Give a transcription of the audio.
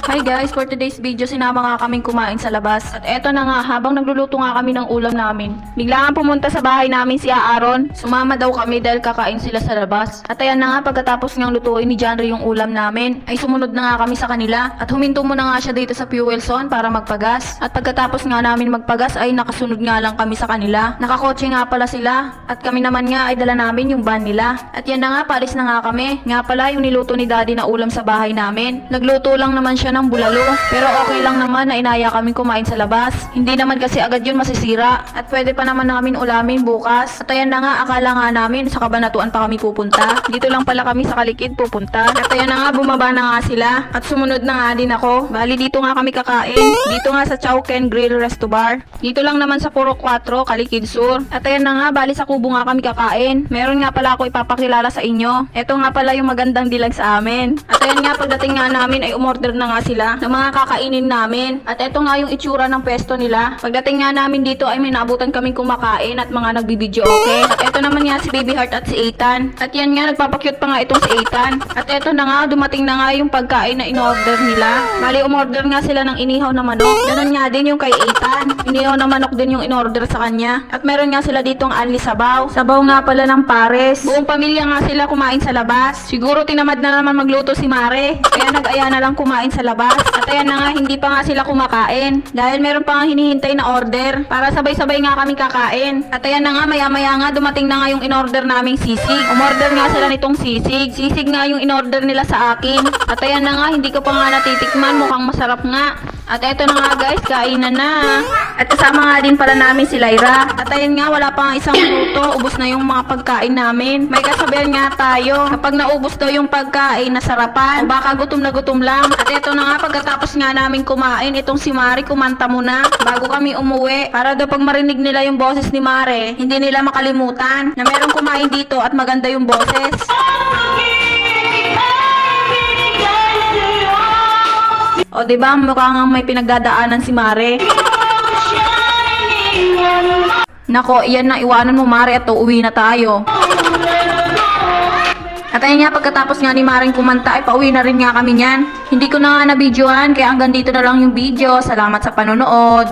Hi guys, for today's video sinama nga kaming kumain sa labas. At eto na nga, habang nagluluto nga kami ng ulam namin, bigla nga pumunta sa bahay namin si Aaron. Sumama daw kami dahil kakain sila sa labas. At ayan na nga, pagkatapos ngang lutuin ni Janry yung ulam namin, ay sumunod na nga kami sa kanila. At huminto muna nga siya dito sa fuel zone para magpagas. At pagkatapos nga namin magpagas ay nakasunod nga lang kami sa kanila. Nakakotse nga pala sila. At kami naman nga ay dala namin yung van nila. At yan na nga, paalis na nga kami. Nga pala yung niluto ni Daddy na ulam sa bahay namin. Nagluto lang naman siya ng bulalo. Pero okay lang naman na inaya kami kumain sa labas. Hindi naman kasi agad yun masisira. At pwede pa naman namin ulamin bukas. At ayan na nga, akala nga namin sa Cabanatuan pa kami pupunta. Dito lang pala kami sa Kalikid pupunta. At ayan na nga, bumaba na nga sila. At sumunod na nga din ako. Bali dito nga kami kakain. Dito nga sa Chowken Grill Resto Bar. Dito lang naman sa Puro 4, Kalikid Sur. At ayan na nga, bali sa kubo nga kami kakain. Meron nga pala ako ipapakilala sa inyo. Ito nga pala yung magandang dilag sa amin. At ayan nga, pagdating nga namin ay umorder na nga sila ng mga kakainin namin. At eto nga yung itsura ng pwesto nila. Pagdating nga namin dito ay may naabutan kaming kumakain at mga nagbibideo okay. At eto naman nga si Baby Heart at si Ethan. At yan nga, nagpapakyut pa nga itong si Ethan. At eto na nga, dumating na nga yung pagkain na in-order nila. Bali, umorder nga sila ng inihaw na manok. Ganon nga din yung kay Ethan. Inihaw na manok din yung in-order sa kanya. At meron nga sila ditong anli sabaw. Sabaw nga pala ng pares. Buong pamilya nga sila kumain sa labas. Siguro tinamad na naman magluto si Mare. Kaya nag-aya na lang kumain sa labas. At ayan na nga, hindi pa nga sila kumakain. Dahil meron pa nga hinihintay na order. Para sabay-sabay nga kami kakain. At ayan na nga, maya-maya nga, dumating na nga yung in-order naming sisig. Umorder nga sila nitong sisig. Sisig nga yung in-order nila sa akin. At ayan na nga, hindi ko pa nga natitikman. Mukhang masarap nga. At eto na nga guys, kainan na. At kasama nga din pala namin si Lyra. At ayun nga, wala pa nga isang minuto. Ubos na yung mga pagkain namin. May kasabihan nga tayo. Kapag naubos daw yung pagkain, nasarapan. O baka gutom na gutom lang. At eto na nga, pagkatapos nga namin kumain, itong si Mare kumanta muna bago kami umuwi. Para daw pag marinig nila yung boses ni Mare, hindi nila makalimutan na merong kumain dito at maganda yung boses. O diba, mukha nga may pinagdadaanan si Mare. Nako, iyan na, iwanan mo Mare at uuwi na tayo. At ayun nga, pagkatapos nga ni Maring kumanta ay pauwi na rin nga kami niyan. Hindi ko na nga na-videohan, kaya hanggang dito na lang yung video. Salamat sa panonood.